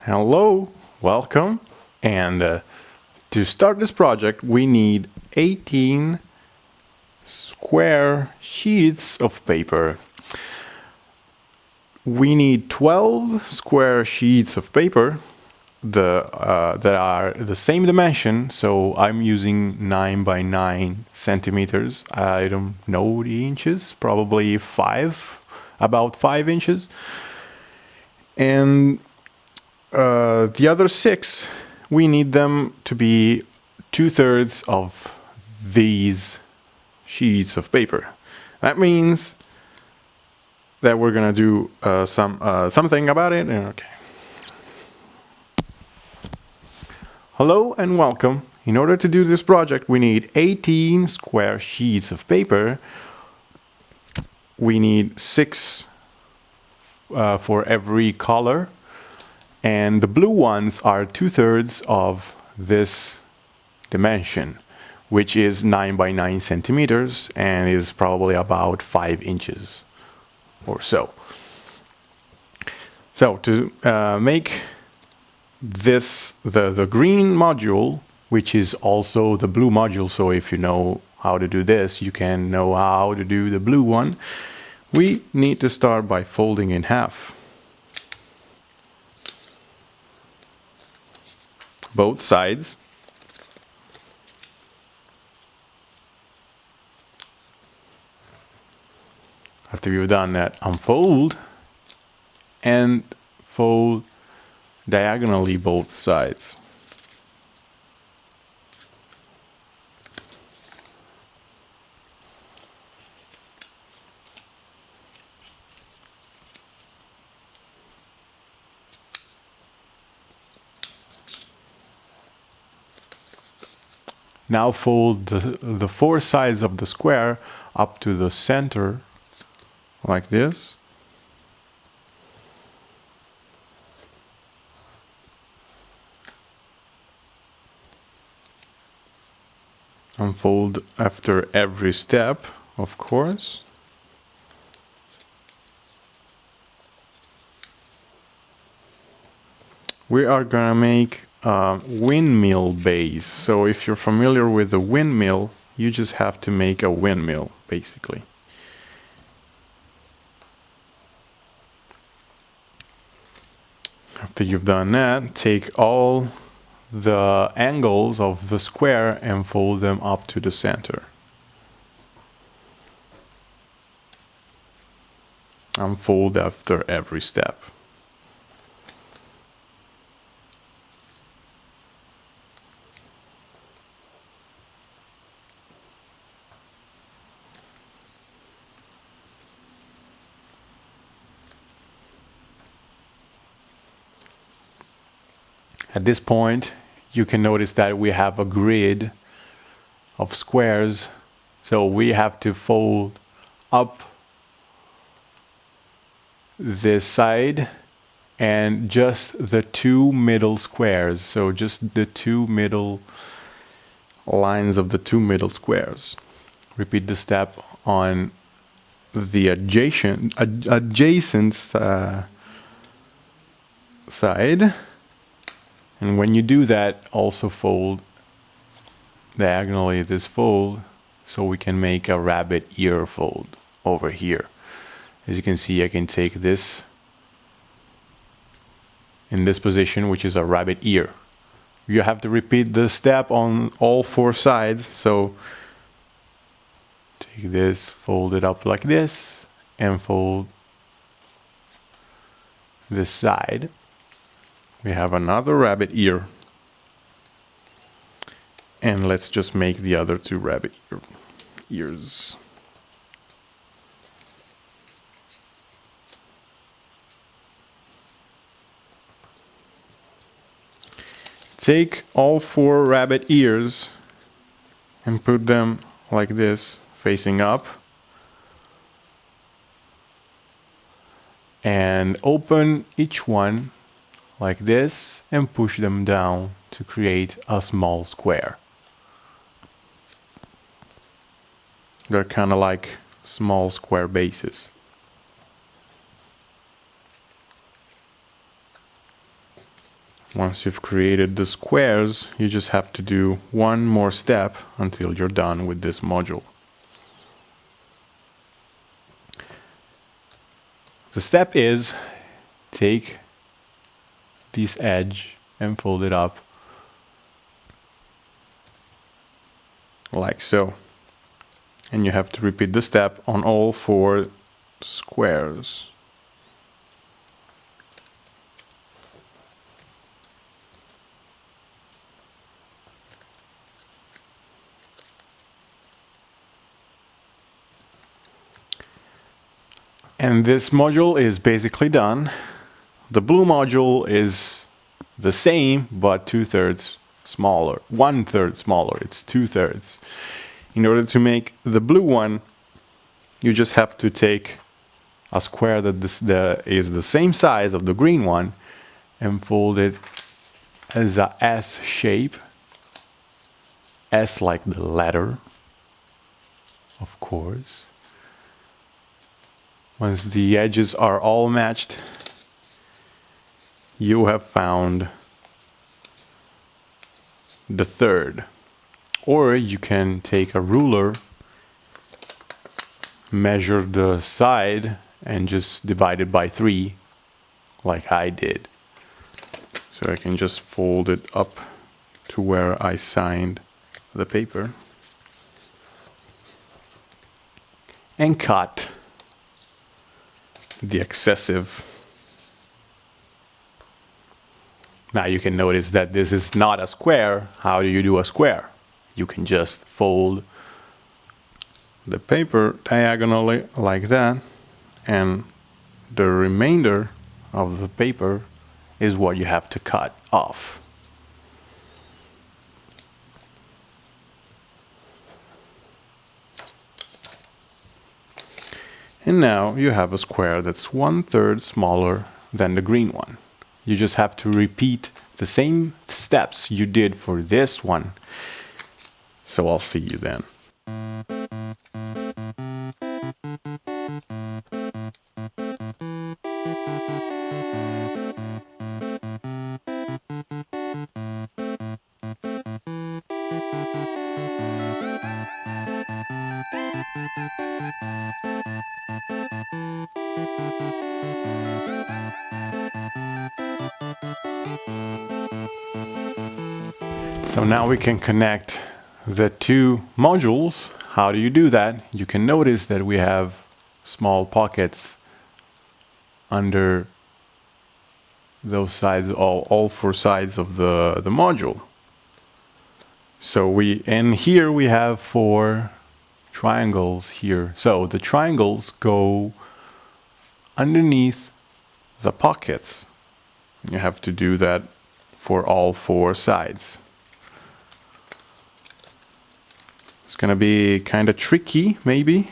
Hello, welcome. And to start this project, we need 18 square sheets of paper. We need 12 square sheets of paper that are the same dimension, so I'm using 9 by 9 centimeters. I don't know the inches, probably about 5 inches. And the other 6, we need them to be 2/3 of these sheets of paper. That means that we're gonna do something about it. Okay. Hello and welcome. In order to do this project, we need 18 square sheets of paper. We need 6 for every color. And the blue ones are 2/3 of this dimension, which is 9 by 9 centimeters and is probably about 5 inches or so. So to make this the green module, which is also the blue module, so if you know how to do this, you can know how to do the blue one, we need to start by folding in half both sides. After you've done that, unfold and fold diagonally both sides. Now fold the 4 sides of the square up to the center, like this. Unfold after every step, of course. We are gonna make a windmill base. So if you're familiar with the windmill, you just have to make a windmill, basically. After you've done that, take all the angles of the square and fold them up to the center. Unfold after every step. At this point, you can notice that we have a grid of squares, so we have to fold up this side and just the 2 middle squares, so just the 2 middle lines of the 2 middle squares. Repeat the step on the adjacent side. And when you do that, also fold diagonally this fold, so we can make a rabbit ear fold over here. As you can see, I can take this in this position, which is a rabbit ear. You have to repeat the step on all 4 sides, so take this, fold it up like this, and fold this side. We have another rabbit ear. And let's just make the other 2 rabbit ears. Take all 4 rabbit ears and put them like this, facing up. And open each one like this and push them down to create a small square. They're kind of like small square bases. Once you've created the squares, you just have to do one more step until you're done with this module. The step is take this edge and fold it up like so. And you have to repeat the step on all 4 squares. And this module is basically done. The blue module is the same, but 2/3 smaller, 1/3 smaller, it's 2/3. In order to make the blue one, you just have to take a square that is the same size of the green one and fold it as a S shape. S like the letter, of course. Once the edges are all matched, you have found the third. Or you can take a ruler, measure the side, and just divide it by 3, like I did. So I can just fold it up to where I signed the paper. And cut the excessive. Now you can notice that this is not a square. How do you do a square? You can just fold the paper diagonally like that, and the remainder of the paper is what you have to cut off. And now you have a square that's 1/3 smaller than the green one. You just have to repeat the same steps you did for this one. So I'll see you then. So now we can connect the 2 modules. How do you do that? You can notice that we have small pockets under those sides, all 4 sides of the module. So here we have 4 triangles here. So the triangles go underneath the pockets. You have to do that for all 4 sides. It's going to be kind of tricky, maybe,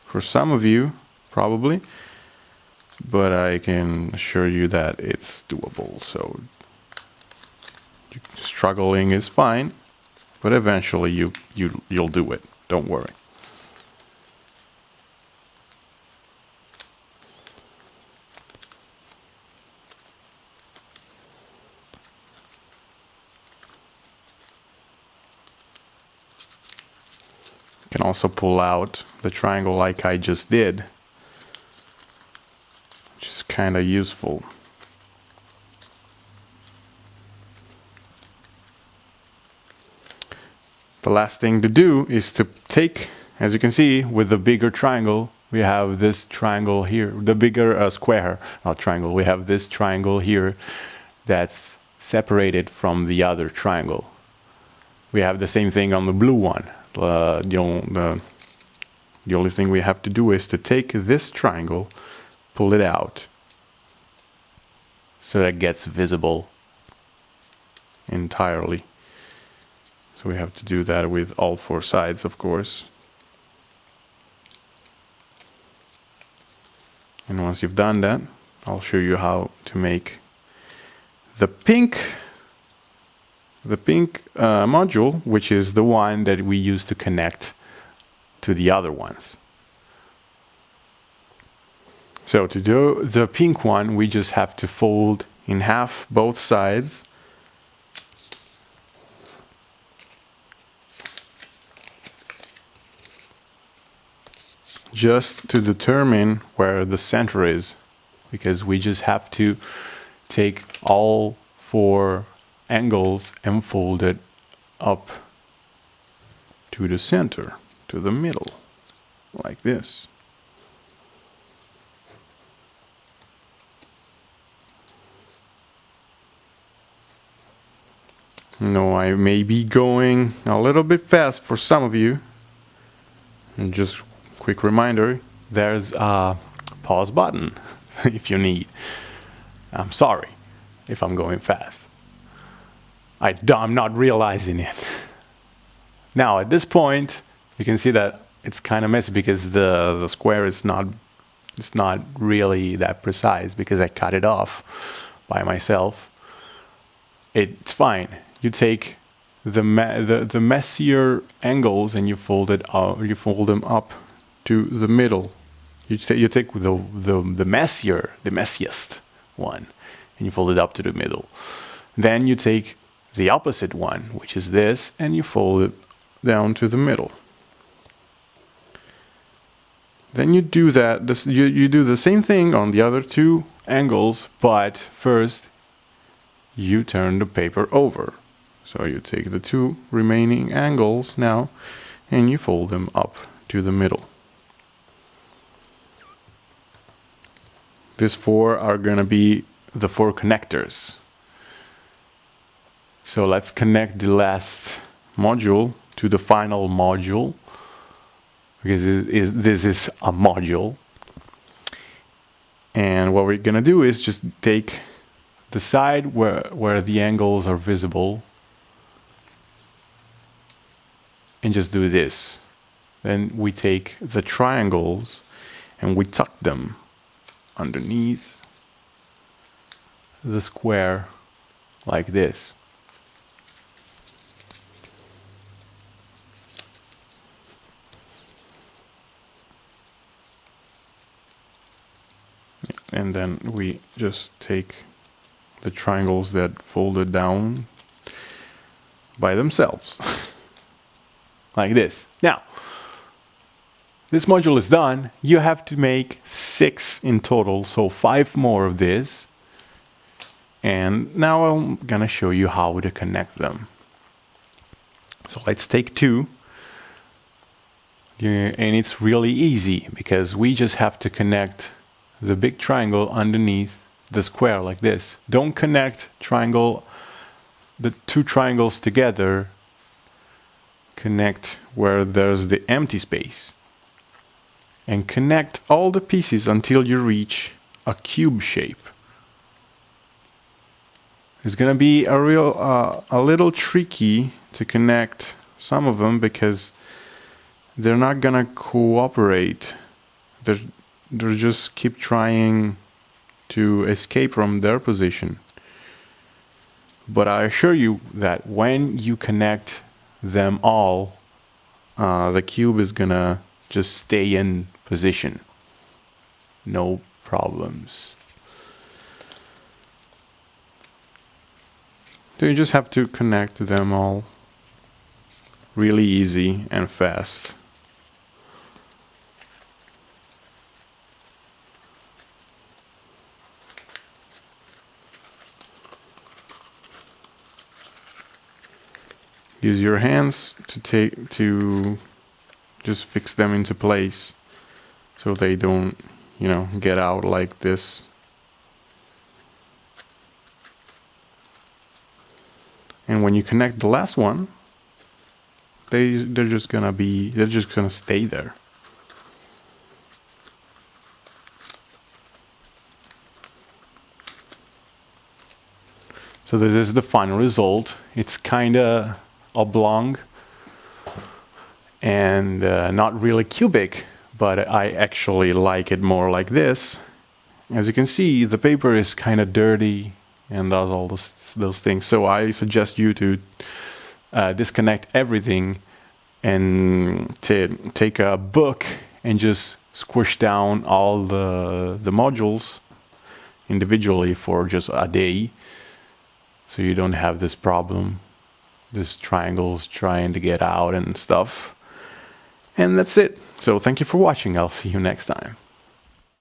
for some of you, probably. But I can assure you that it's doable. So struggling is fine, but eventually you'll do it. Don't worry. You can also pull out the triangle like I just did, which is kind of useful. The last thing to do is to take, as you can see, with the bigger triangle, we have this triangle here, the bigger square, not triangle, we have this triangle here that's separated from the other triangle. We have the same thing on the blue one. The only thing we have to do is to take this triangle, pull it out, so that it gets visible entirely. So we have to do that with all 4 sides, of course. And once you've done that, I'll show you how to make the pink module, which is the one that we use to connect to the other ones. So to do the pink one, we just have to fold in half both sides just to determine where the center is, because we just have to take all 4 angles and fold it up to the center, to the middle, like this. No, I may be going a little bit fast for some of you. And just quick reminder, there's a pause button if you need. I'm sorry if I'm going fast. I'm not realizing it. Now at this point, you can see that it's kind of messy because the square is not really that precise because I cut it off by myself. It's fine. You take the messier angles and you fold them up to the middle. You take the messiest one and you fold it up to the middle. Then you take the opposite one, which is this, and you fold it down to the middle. Then you do that. You do the same thing on the other 2 angles, but first you turn the paper over. So you take the 2 remaining angles now and you fold them up to the middle. These 4 are going to be the 4 connectors. So let's connect the last module to the final module, because this is a module. And what we're going to do is just take the side where the angles are visible and just do this. Then we take the triangles and we tuck them underneath the square like this. And then we just take the triangles that folded down by themselves. Like this. Now, this module is done. You have to make 6 in total, so 5 more of this. And now I'm gonna show you how to connect them. So let's take 2. And it's really easy because we just have to connect the big triangle underneath the square like this. Don't connect the 2 triangles together. Connect where there's the empty space. And connect all the pieces until you reach a cube shape. It's gonna be a little tricky to connect some of them because they're not gonna cooperate. They're just keep trying to escape from their position. But I assure you that when you connect them all, the cube is gonna just stay in position. No problems. So you just have to connect them all really easy and fast. Use your hands to just fix them into place so they don't, get out like this. And when you connect the last one, they're just gonna stay there. So this is the final result. It's kinda oblong and not really cubic, but I actually like it more like this. As you can see, the paper is kind of dirty and does all those things. So I suggest you to disconnect everything and take a book and just squish down all the modules individually for just a day, so you don't have this problem, these triangles trying to get out and stuff. And that's it. So thank you for watching. I'll see you next time.